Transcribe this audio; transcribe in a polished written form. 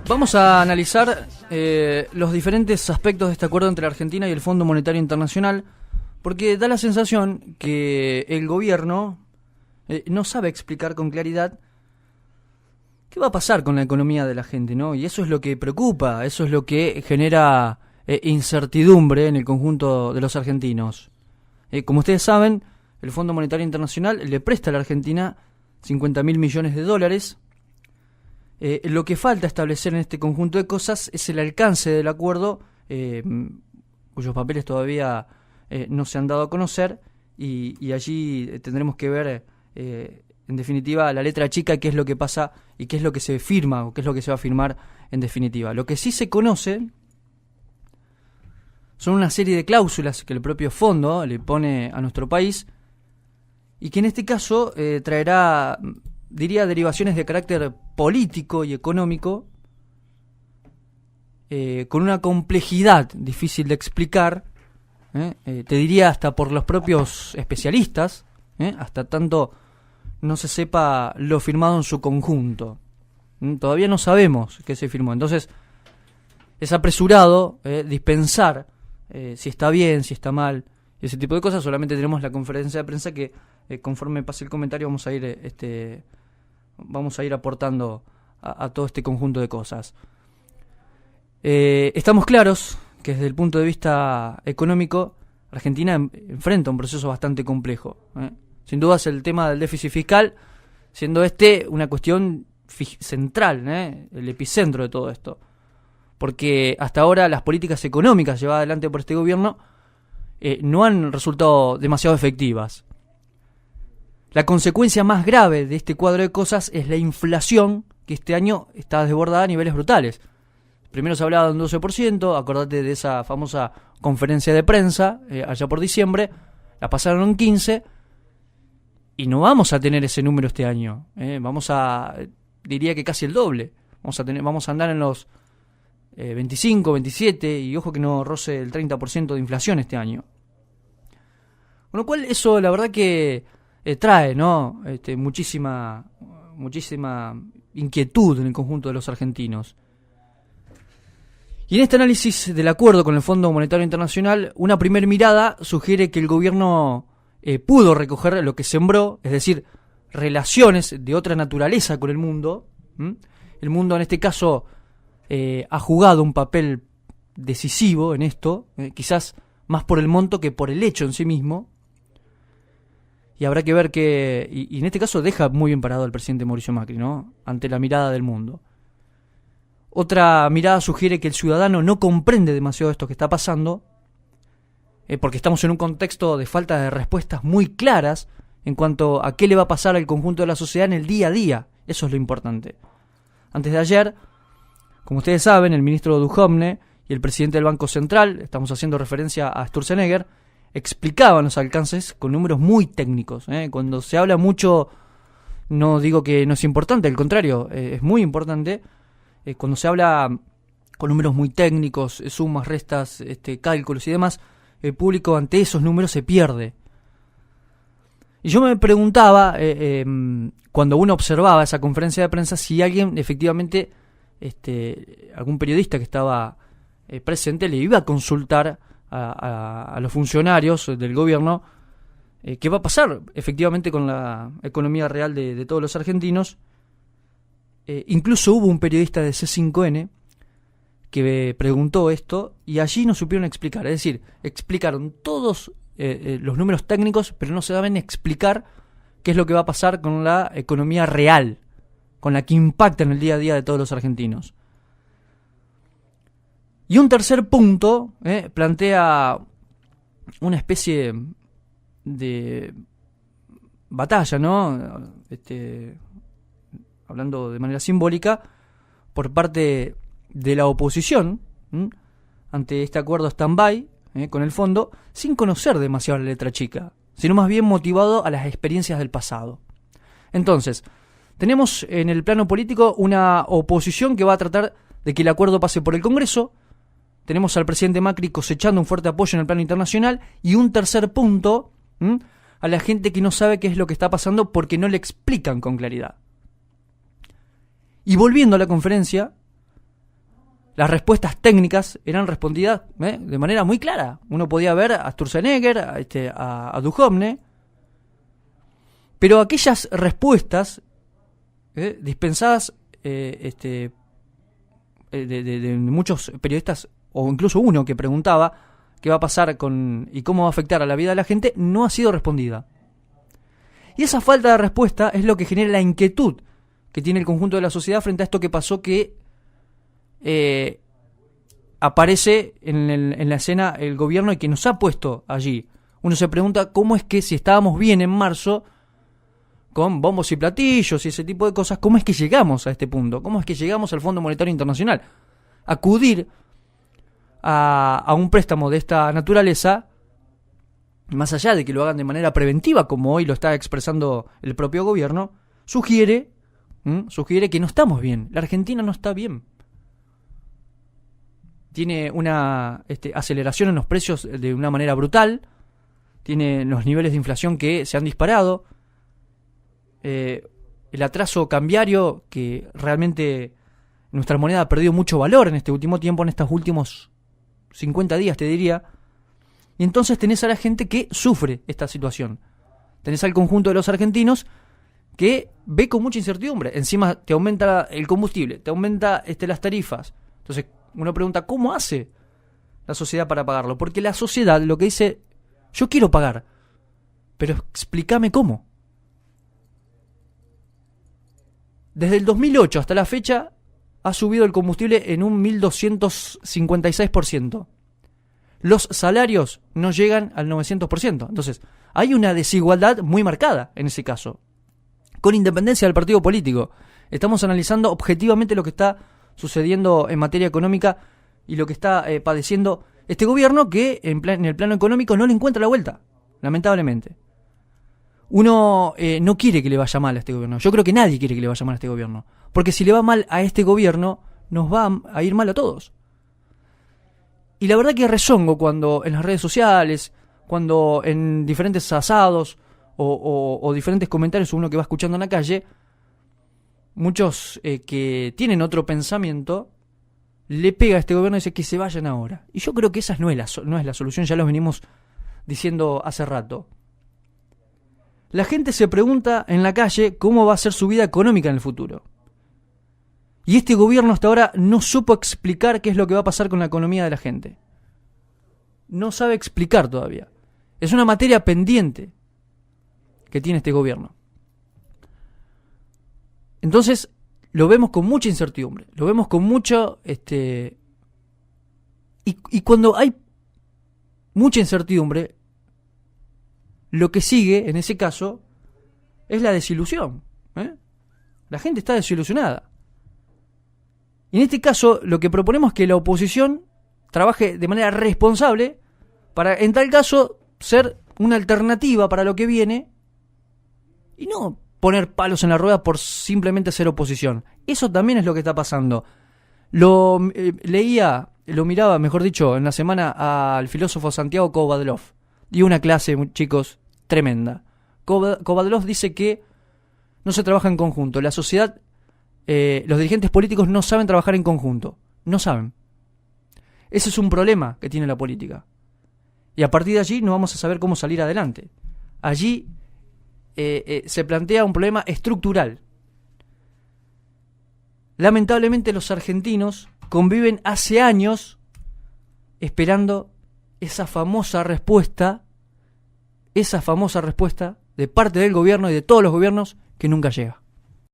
Vamos a analizar los diferentes aspectos de este acuerdo entre Argentina y el Fondo Monetario Internacional, porque da la sensación que el gobierno no sabe explicar con claridad qué va a pasar con la economía de la gente, ¿no? Y eso es lo que preocupa, eso es lo que genera incertidumbre en el conjunto de los argentinos. Como ustedes saben, el Fondo Monetario Internacional le presta a la Argentina 50.000 millones de dólares. Lo que falta establecer en este conjunto de cosas es el alcance del acuerdo, cuyos papeles todavía no se han dado a conocer, y allí tendremos que ver, en definitiva, la letra chica, qué es lo que pasa y qué es lo que se firma o qué es lo que se va a firmar en definitiva. Lo que sí se conoce son una serie de cláusulas que el propio fondo le pone a nuestro país y que en este caso traerá, diría, derivaciones de carácter político y económico, con una complejidad difícil de explicar, te diría hasta por los propios especialistas, hasta tanto no se sepa lo firmado en su conjunto. Todavía no sabemos qué se firmó, entonces es apresurado dispensar si está bien, si está mal, ese tipo de cosas. Solamente tenemos la conferencia de prensa que conforme pase el comentario vamos a ir aportando a todo este conjunto de cosas. Estamos claros que desde el punto de vista económico Argentina enfrenta un proceso bastante complejo. Sin duda es el tema del déficit fiscal, siendo una cuestión central, el epicentro de todo esto. Porque hasta ahora las políticas económicas llevadas adelante por este gobierno no han resultado demasiado efectivas. La consecuencia más grave de este cuadro de cosas es la inflación, que este año está desbordada a niveles brutales. Primero se hablaba de un 12%, acordate de esa famosa conferencia de prensa allá por diciembre, la pasaron en 15%, y no vamos a tener ese número este año. Diría que casi el doble. Vamos a andar en los 25, 27, y ojo que no roce el 30% de inflación este año. Con lo cual eso la verdad que trae, ¿no? muchísima inquietud en el conjunto de los argentinos. Y en este análisis del acuerdo con el Fondo Monetario Internacional, una primera mirada sugiere que el gobierno pudo recoger lo que sembró, es decir, relaciones de otra naturaleza con el mundo. El mundo en este caso ha jugado un papel decisivo en esto, quizás más por el monto que por el hecho en sí mismo. Y habrá que ver y en este caso deja muy bien parado al presidente Mauricio Macri, ¿no? Ante la mirada del mundo. Otra mirada sugiere que el ciudadano no comprende demasiado esto que está pasando, porque estamos en un contexto de falta de respuestas muy claras en cuanto a qué le va a pasar al conjunto de la sociedad en el día a día. Eso es lo importante. Antes de ayer, como ustedes saben, el ministro Duhovne y el presidente del Banco Central, estamos haciendo referencia a Sturzenegger, explicaban los alcances con números muy técnicos. Cuando se habla mucho, no digo que no es importante, al contrario, es muy importante. Cuando se habla con números muy técnicos, sumas, restas, cálculos y demás, el público ante esos números se pierde. Y yo me preguntaba, cuando uno observaba esa conferencia de prensa, si alguien efectivamente, algún periodista que estaba presente, le iba a consultar a los funcionarios del gobierno qué va a pasar efectivamente con la economía real de todos los argentinos. Incluso hubo un periodista de C5N que preguntó esto y allí no supieron explicar. Es decir, explicaron todos los números técnicos, pero no se saben explicar qué es lo que va a pasar con la economía real, con la que impacta en el día a día de todos los argentinos. Y un tercer punto plantea una especie de batalla, ¿no? Hablando de manera simbólica, por parte de la oposición ante este acuerdo stand-by con el fondo, sin conocer demasiado la letra chica, sino más bien motivado a las experiencias del pasado. Entonces, tenemos en el plano político una oposición que va a tratar de que el acuerdo pase por el Congreso. Tenemos al presidente Macri cosechando un fuerte apoyo en el plano internacional, y un tercer punto, a la gente que no sabe qué es lo que está pasando porque no le explican con claridad. Y volviendo a la conferencia, las respuestas técnicas eran respondidas de manera muy clara. Uno podía ver a Sturzenegger, a Duhovne, pero aquellas respuestas dispensadas de muchos periodistas, o incluso uno que preguntaba qué va a pasar y cómo va a afectar a la vida de la gente, no ha sido respondida. Y esa falta de respuesta es lo que genera la inquietud que tiene el conjunto de la sociedad frente a esto que pasó, que aparece en la escena el gobierno y que nos ha puesto allí. Uno se pregunta cómo es que, si estábamos bien en marzo, con bombos y platillos y ese tipo de cosas, ¿cómo es que llegamos a este punto? ¿Cómo es que llegamos al Fondo Monetario Internacional? Acudir a un préstamo de esta naturaleza, más allá de que lo hagan de manera preventiva, como hoy lo está expresando el propio gobierno, sugiere que no estamos bien. La Argentina no está bien. Tiene una aceleración en los precios de una manera brutal. Tiene los niveles de inflación que se han disparado. El atraso cambiario, que realmente nuestra moneda ha perdido mucho valor en este último tiempo, en estos últimos 50 días te diría. Y entonces tenés a la gente que sufre esta situación. Tenés al conjunto de los argentinos que ve con mucha incertidumbre. Encima te aumenta el combustible, te aumenta las tarifas. Entonces uno pregunta, ¿cómo hace la sociedad para pagarlo? Porque la sociedad lo que dice, yo quiero pagar, pero explícame cómo. Desde el 2008 hasta la fecha ha subido el combustible en un 1.256%. Los salarios no llegan al 900%. Entonces, hay una desigualdad muy marcada en ese caso. Con independencia del partido político, estamos analizando objetivamente lo que está sucediendo en materia económica y lo que está padeciendo este gobierno, que en el plano económico no le encuentra la vuelta, lamentablemente. Uno no quiere que le vaya mal a este gobierno. Yo creo que nadie quiere que le vaya mal a este gobierno. Porque si le va mal a este gobierno, nos va a ir mal a todos. Y la verdad que rezongo cuando en las redes sociales, cuando en diferentes asados o diferentes comentarios uno que va escuchando en la calle, muchos que tienen otro pensamiento le pega a este gobierno y dice que se vayan ahora. Y yo creo que esa no es la solución, ya lo venimos diciendo hace rato. La gente se pregunta en la calle cómo va a ser su vida económica en el futuro. Y este gobierno hasta ahora no supo explicar qué es lo que va a pasar con la economía de la gente. No sabe explicar todavía. Es una materia pendiente que tiene este gobierno. Entonces, lo vemos con mucha incertidumbre. Lo vemos con mucho... Y cuando hay mucha incertidumbre, lo que sigue, en ese caso, es la desilusión. La gente está desilusionada. Y en este caso, lo que proponemos es que la oposición trabaje de manera responsable para, en tal caso, ser una alternativa para lo que viene y no poner palos en la rueda por simplemente ser oposición. Eso también es lo que está pasando. Lo miraba, mejor dicho, en la semana al filósofo Santiago Kovadlov. Dio una clase, chicos, tremenda. Kovadlov dice que no se trabaja en conjunto. La sociedad, los dirigentes políticos no saben trabajar en conjunto. No saben. Ese es un problema que tiene la política. Y a partir de allí no vamos a saber cómo salir adelante. Allí se plantea un problema estructural. Lamentablemente los argentinos conviven hace años esperando esa famosa respuesta de parte del gobierno y de todos los gobiernos que nunca llega.